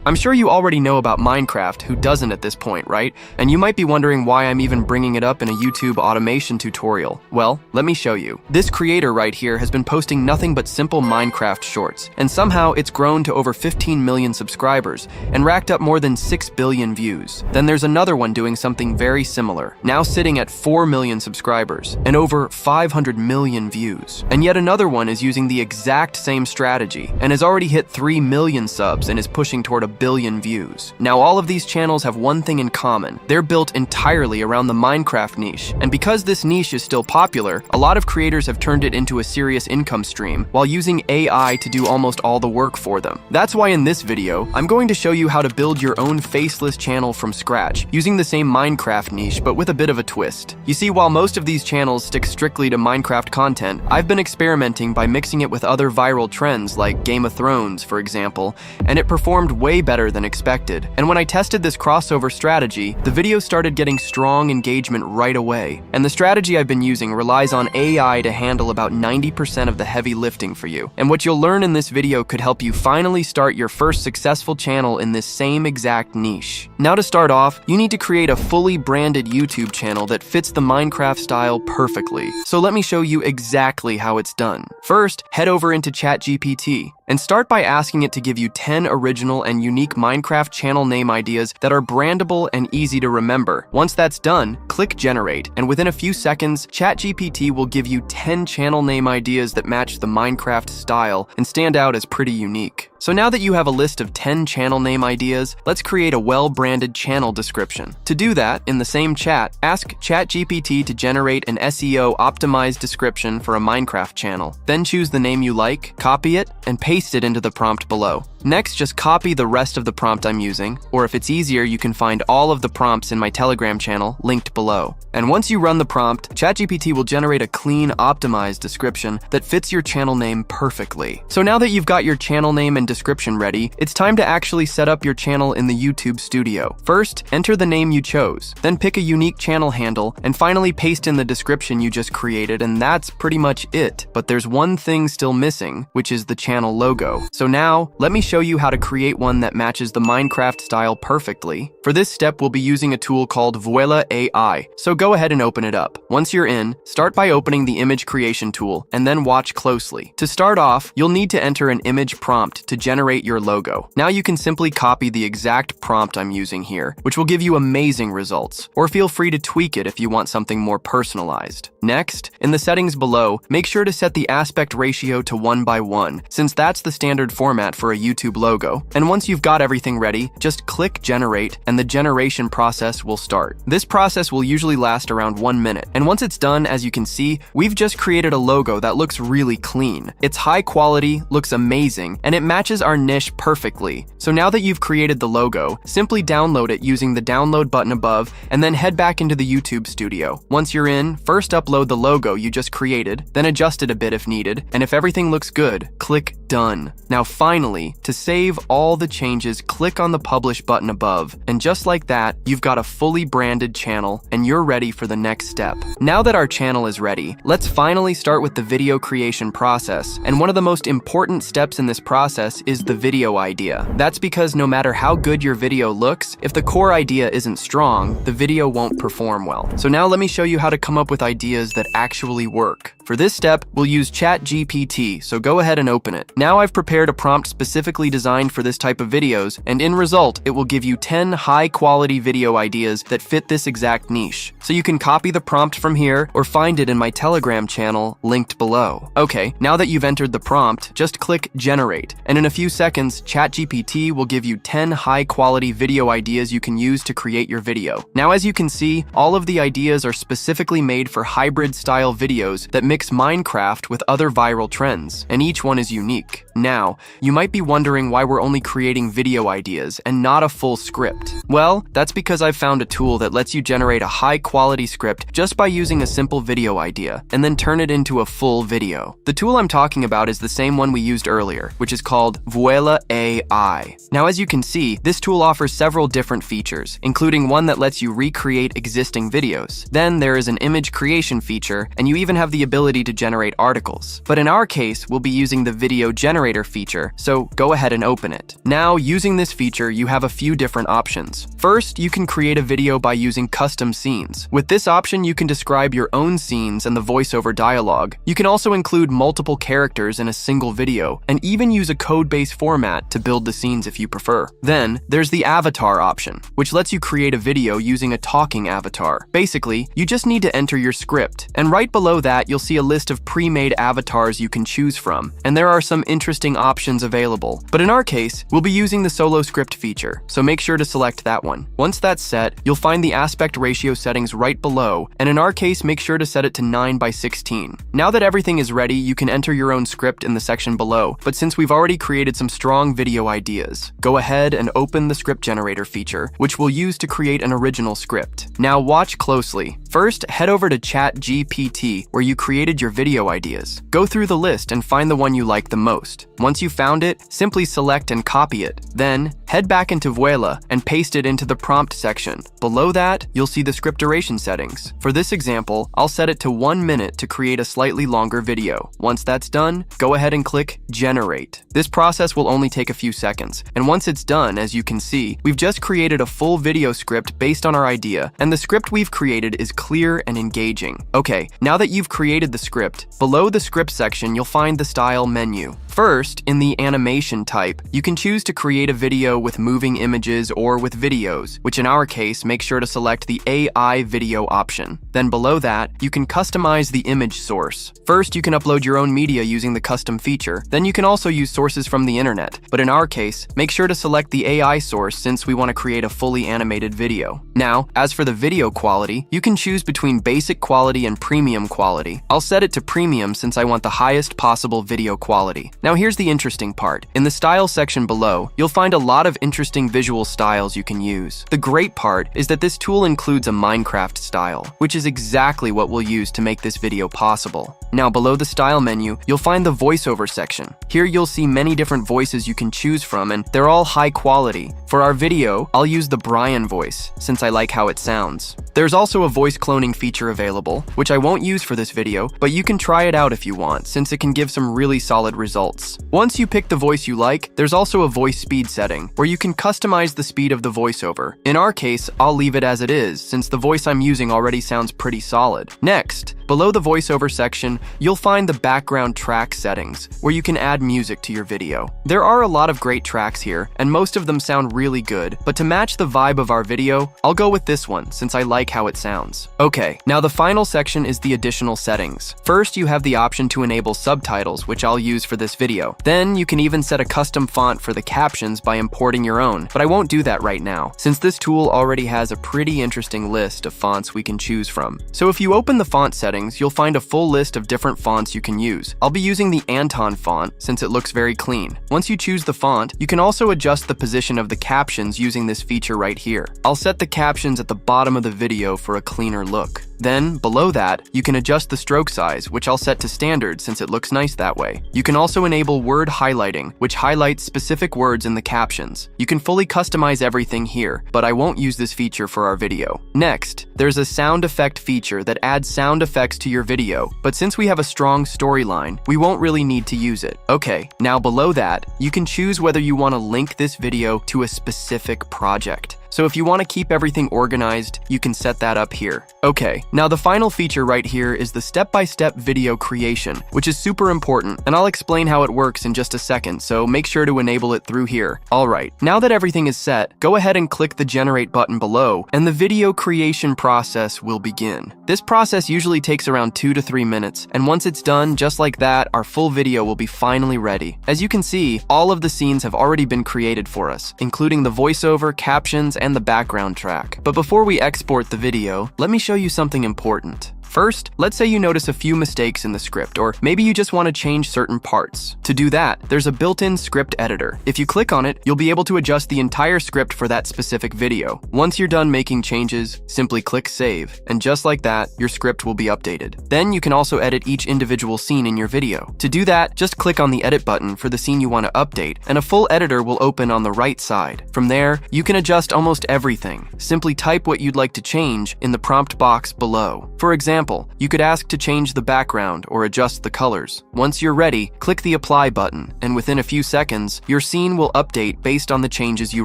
I'm sure you already know about Minecraft, who doesn't at this point, right? And you might be wondering why I'm even bringing it up in a YouTube automation tutorial. Well, let me show you. This creator right here has been posting nothing but simple Minecraft shorts, and somehow it's grown to over 15 million subscribers and racked up more than 6 billion views. Then there's another one doing something very similar, now sitting at 4 million subscribers and over 500 million views. And yet another one is using the exact same strategy and has already hit 3 million subs and is pushing toward a billion views. Now all of these channels have one thing in common. They're built entirely around the Minecraft niche. And because this niche is still popular, a lot of creators have turned it into a serious income stream while using AI to do almost all the work for them. That's why in this video, I'm going to show you how to build your own faceless channel from scratch, using the same Minecraft niche but with a bit of a twist. You see, while most of these channels stick strictly to Minecraft content, I've been experimenting by mixing it with other viral trends like Game of Thrones, for example, and it performed way better than expected. And when I tested this crossover strategy, the video started getting strong engagement right away. And the strategy I've been using relies on AI to handle about 90% of the heavy lifting for you. And what you'll learn in this video could help you finally start your first successful channel in this same exact niche. Now to start off, you need to create a fully branded YouTube channel that fits the Minecraft style perfectly. So let me show you exactly how it's done. First, head over into ChatGPT and start by asking it to give you 10 original and unique Minecraft channel name ideas that are brandable and easy to remember. Once that's done, click Generate, and within a few seconds, ChatGPT will give you 10 channel name ideas that match the Minecraft style and stand out as pretty unique. So now that you have a list of 10 channel name ideas, let's create a well-branded channel description. To do that, in the same chat, ask ChatGPT to generate an SEO-optimized description for a Minecraft channel. Then choose the name you like, copy it, and paste it into the prompt below. Next, just copy the rest of the prompt I'm using, or if it's easier, you can find all of the prompts in my Telegram channel linked below. And once you run the prompt, ChatGPT will generate a clean, optimized description that fits your channel name perfectly. So now that you've got your channel name and description ready, it's time to actually set up your channel in the YouTube Studio. First, enter the name you chose, then pick a unique channel handle, and finally paste in the description you just created, and that's pretty much it. But there's one thing still missing, which is the channel logo. So now, let me show you how to create one that matches the Minecraft style perfectly. For this step, we'll be using a tool called Vuela AI, so go ahead and open it up. Once you're in, start by opening the image creation tool, and then watch closely. To start off, you'll need to enter an image prompt to generate your logo. Now you can simply copy the exact prompt I'm using here, which will give you amazing results, or feel free to tweak it if you want something more personalized. Next, in the settings below, make sure to set the aspect ratio to 1:1, since that's the standard format for a YouTube logo. And once you've got everything ready, just click Generate, and the generation process will start. This process will usually last around 1 minute, and once it's done, as you can see, we've just created a logo that looks really clean. It's high quality, looks amazing, and it matches our niche perfectly. So now that you've created the logo, simply download it using the download button above, and then head back into the YouTube Studio. Once you're in, first upload the logo you just created, then adjust it a bit if needed, and if everything looks good, click Done. Now finally, to save all the changes, click on the Publish button above, and just like that, you've got a fully branded channel, and you're ready for the next step. Now that our channel is ready, let's finally start with the video creation process, and one of the most important steps in this process is the video idea. That's because no matter how good your video looks, if the core idea isn't strong, the video won't perform well. So now let me show you how to come up with ideas that actually work. For this step, we'll use ChatGPT, so go ahead and open it. Now I've prepared a prompt specifically designed for this type of videos, and in result, it will give you 10 high-quality video ideas that fit this exact niche. So you can copy the prompt from here, or find it in my Telegram channel linked below. Okay, now that you've entered the prompt, just click Generate, and in a few seconds, ChatGPT will give you 10 high-quality video ideas you can use to create your video. Now as you can see, all of the ideas are specifically made for hybrid-style videos that mix Minecraft with other viral trends, and each one is unique. Now, you might be wondering why we're only creating video ideas and not a full script. Well, that's because I've found a tool that lets you generate a high-quality script just by using a simple video idea, and then turn it into a full video. The tool I'm talking about is the same one we used earlier, which is called Vuela AI. Now as you can see, this tool offers several different features, including one that lets you recreate existing videos. Then there is an image creation feature, and you even have the ability to generate articles. But in our case, we'll be using the video generator feature, so go ahead and open it. Now, using this feature, you have a few different options. First, you can create a video by using custom scenes. With this option, you can describe your own scenes and the voiceover dialogue. You can also include multiple characters in a single video, and even use a code-based format to build the scenes if you prefer. Then, there's the avatar option, which lets you create a video using a talking avatar. Basically, you just need to enter your script, and right below that, you'll see a list of pre-made avatars you can choose from, and there are some interesting options available. But in our case, we'll be using the solo script feature, so make sure to select that one. Once that's set, you'll find the aspect ratio settings right below, and in our case, make sure to set it to 9:16. Now that everything is ready, you can enter your own script in the section below, but since we've already created some strong video ideas, go ahead and open the script generator feature, which we'll use to create an original script. Now watch closely. First, head over to ChatGPT, where you created your video ideas. Go through the list and find the one you like the most. Once you found it, simply select and copy it. Then, head back into Vuela and paste it into the prompt section. Below that, you'll see the script duration settings. For this example, I'll set it to 1 minute to create a slightly longer video. Once that's done, go ahead and click Generate. This process will only take a few seconds, and once it's done, as you can see, we've just created a full video script based on our idea, and the script we've created is clear and engaging. Okay, now that you've created the script, below the script section, you'll find the style menu. First, in the animation type, you can choose to create a video with moving images or with videos, which in our case, make sure to select the AI video option. Then below that, you can customize the image source. First, you can upload your own media using the custom feature. Then you can also use sources from the internet. But in our case, make sure to select the AI source since we want to create a fully animated video. Now, as for the video quality, you can choose between basic quality and premium quality. I'll set it to premium since I want the highest possible video quality. Now here's the interesting part. In the style section below, you'll find a lot of interesting visual styles you can use. The great part is that this tool includes a Minecraft style, which is exactly what we'll use to make this video possible. Now below the style menu, you'll find the voiceover section. Here you'll see many different voices you can choose from, and they're all high quality. For our video, I'll use the Brian voice, since I like how it sounds. There's also a voice cloning feature available, which I won't use for this video, but you can try it out if you want, since it can give some really solid results. Once you pick the voice you like, there's also a voice speed setting, where you can customize the speed of the voiceover. In our case, I'll leave it as it is, since the voice I'm using already sounds pretty solid. Next, below the voiceover section, you'll find the background track settings, where you can add music to your video. There are a lot of great tracks here, and most of them sound really good, but to match the vibe of our video, I'll go with this one, since I like how it sounds. Okay, now the final section is the additional settings. First, you have the option to enable subtitles, which I'll use for this video. Then, you can even set a custom font for the captions by importing your own, but I won't do that right now, since this tool already has a pretty interesting list of fonts we can choose from. So if you open the font settings, you'll find a full list of different fonts you can use. I'll be using the Anton font, since it looks very clean. Once you choose the font, you can also adjust the position of the captions using this feature right here. I'll set the captions at the bottom of the video for a cleaner look. Then, below that, you can adjust the stroke size, which I'll set to standard since it looks nice that way. You can also enable word highlighting, which highlights specific words in the captions. You can fully customize everything here, but I won't use this feature for our video. Next, there's a sound effect feature that adds sound effects to your video, but since we have a strong storyline, we won't really need to use it. Okay, now below that, you can choose whether you want to link this video to a specific project. So if you want to keep everything organized, you can set that up here. Okay, now the final feature right here is the step-by-step video creation, which is super important, and I'll explain how it works in just a second, so make sure to enable it through here. Alright, now that everything is set, go ahead and click the Generate button below, and the video creation process will begin. This process usually takes around 2 to 3 minutes, and once it's done, just like that, our full video will be finally ready. As you can see, all of the scenes have already been created for us, including the voiceover, captions, and the background track. But before we export the video, let me show you something important. First, let's say you notice a few mistakes in the script, or maybe you just want to change certain parts. To do that, there's a built-in script editor. If you click on it, you'll be able to adjust the entire script for that specific video. Once you're done making changes, simply click Save, and just like that, your script will be updated. Then you can also edit each individual scene in your video. To do that, just click on the Edit button for the scene you want to update, and a full editor will open on the right side. From there, you can adjust almost everything. Simply type what you'd like to change in the prompt box below. For example, example, you could ask to change the background or adjust the colors. Once you're ready, click the Apply button, and within a few seconds, your scene will update based on the changes you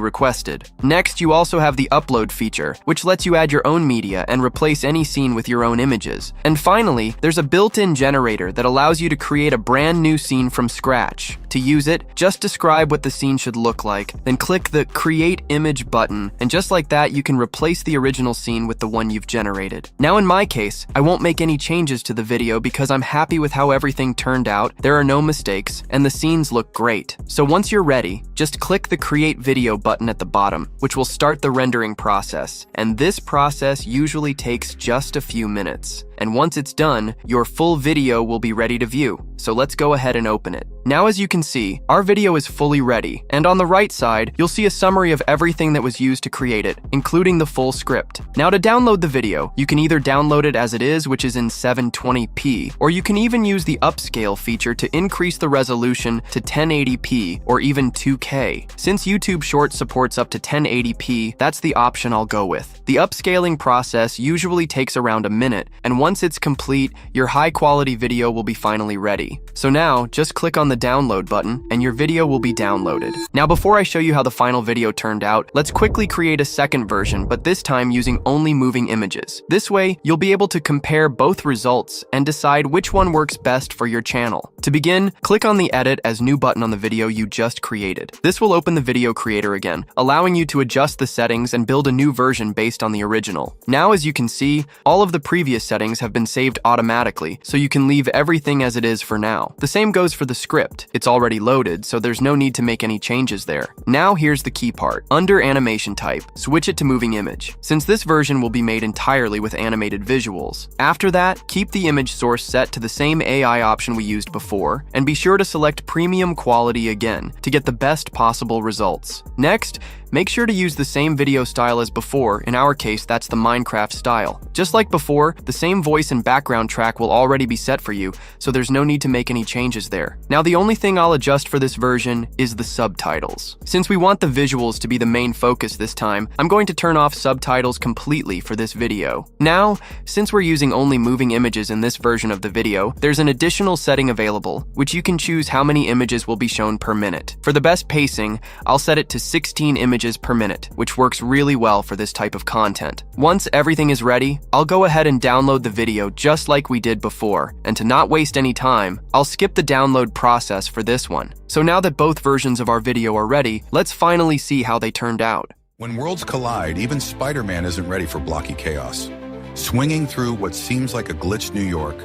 requested. Next, you also have the Upload feature, which lets you add your own media and replace any scene with your own images. And finally, there's a built-in generator that allows you to create a brand new scene from scratch. To use it, just describe what the scene should look like, then click the Create Image button, and just like that, you can replace the original scene with the one you've generated. Now in my case, I won't make any changes to the video because I'm happy with how everything turned out, there are no mistakes, and the scenes look great. So once you're ready, just click the Create Video button at the bottom, which will start the rendering process. And this process usually takes just a few minutes. And once it's done, your full video will be ready to view. So let's go ahead and open it. Now as you can see, our video is fully ready, and on the right side, you'll see a summary of everything that was used to create it, including the full script. Now to download the video, you can either download it as it is, which is in 720p, or you can even use the upscale feature to increase the resolution to 1080p or even 2K. Since YouTube Shorts supports up to 1080p, that's the option I'll go with. The upscaling process usually takes around a minute, and once it's complete, your high-quality video will be finally ready. So now, just click on the download button, and your video will be downloaded. Now before I show you how the final video turned out, let's quickly create a second version, but this time using only moving images. This way, you'll be able to compare both results and decide which one works best for your channel. To begin, click on the Edit as New button on the video you just created. This will open the video creator again, allowing you to adjust the settings and build a new version based on the original. Now as you can see, all of the previous settings have been saved automatically, so you can leave everything as it is for now. The same goes for the script. It's already loaded, so there's no need to make any changes there. Now here's the key part. Under animation type, switch it to moving image, since this version will be made entirely with animated visuals. After that, keep the image source set to the same AI option we used before, and be sure to select premium quality again to get the best possible results. Next, make sure to use the same video style as before. In our case, that's the Minecraft style. Just like before, the same voice and background track will already be set for you, so there's no need to make any changes there. Now the only thing I'll adjust for this version is the subtitles. Since we want the visuals to be the main focus this time, I'm going to turn off subtitles completely for this video. Now, since we're using only moving images in this version of the video, there's an additional setting available, which you can choose how many images will be shown per minute. For the best pacing, I'll set it to 16 images per minute, which works really well for this type of content. Once everything is ready, I'll go ahead and download the video just like we did before, and to not waste any time, I'll skip the download process for this one. So now that both versions of our video are ready, let's finally see how they turned out. When worlds collide, even Spider-Man isn't ready for blocky chaos. Swinging through what seems like a glitched New York,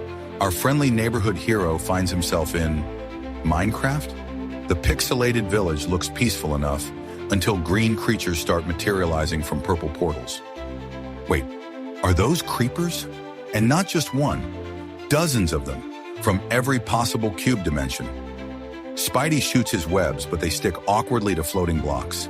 our friendly neighborhood hero finds himself in Minecraft? The pixelated village looks peaceful enough until green creatures start materializing from purple portals. Wait, are those creepers? And not just one, dozens of them, from every possible cube dimension. Spidey shoots his webs, but they stick awkwardly to floating blocks.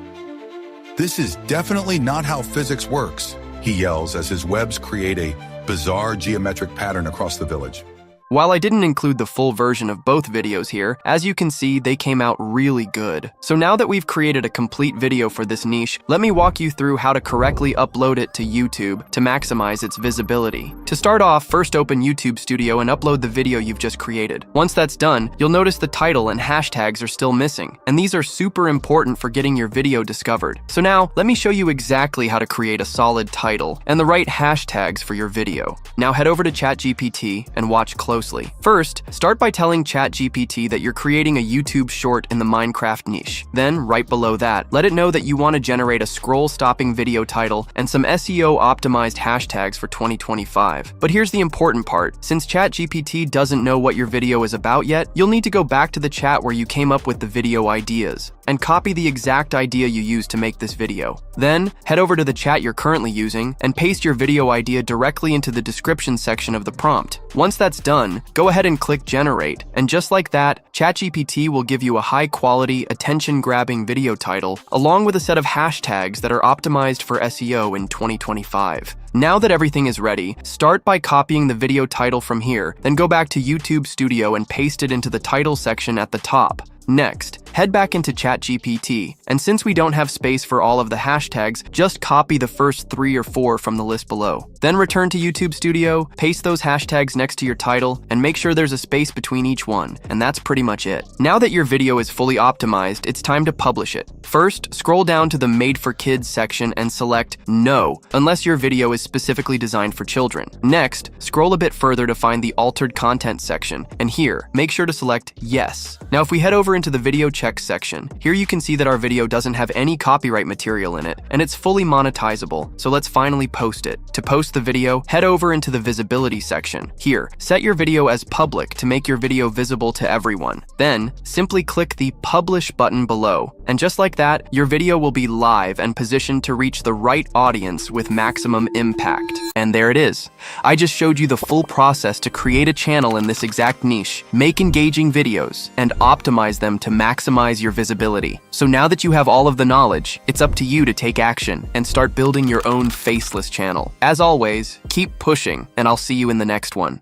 "This is definitely not how physics works," he yells as his webs create a bizarre geometric pattern across the village. While I didn't include the full version of both videos here, as you can see, they came out really good. So now that we've created a complete video for this niche, let me walk you through how to correctly upload it to YouTube to maximize its visibility. To start off, first open YouTube Studio and upload the video you've just created. Once that's done, you'll notice the title and hashtags are still missing, and these are super important for getting your video discovered. So now, let me show you exactly how to create a solid title and the right hashtags for your video. Now head over to ChatGPT and watch closely. First, start by telling ChatGPT that you're creating a YouTube short in the Minecraft niche. Then, right below that, let it know that you want to generate a scroll-stopping video title and some SEO-optimized hashtags for 2025. But here's the important part. Since ChatGPT doesn't know what your video is about yet, you'll need to go back to the chat where you came up with the video ideas and copy the exact idea you used to make this video. Then, head over to the chat you're currently using and paste your video idea directly into the description section of the prompt. Once that's done, go ahead and click Generate, and just like that, ChatGPT will give you a high-quality, attention-grabbing video title, along with a set of hashtags that are optimized for SEO in 2025. Now that everything is ready, start by copying the video title from here, then go back to YouTube Studio and paste it into the title section at the top. Next, head back into ChatGPT, and since we don't have space for all of the hashtags, just copy the first 3 or 4 from the list below. Then return to YouTube Studio, paste those hashtags next to your title, and make sure there's a space between each one, and that's pretty much it. Now that your video is fully optimized, it's time to publish it. First, scroll down to the Made for Kids section and select No, unless your video is specifically designed for children. Next, scroll a bit further to find the Altered Content section, and here, make sure to select Yes. Now if we head over into the Video Checks section, here you can see that our video doesn't have any copyright material in it, and it's fully monetizable, so let's finally post it. To post the video, head over into the Visibility section. Here, set your video as public to make your video visible to everyone. Then, simply click the Publish button below, and just like that, your video will be live and positioned to reach the right audience with maximum impact. And there it is. I just showed you the full process to create a channel in this exact niche, make engaging videos, and optimize them to maximize your visibility. So now that you have all of the knowledge, it's up to you to take action and start building your own Faceless channel. As always, keep pushing, and I'll see you in the next one.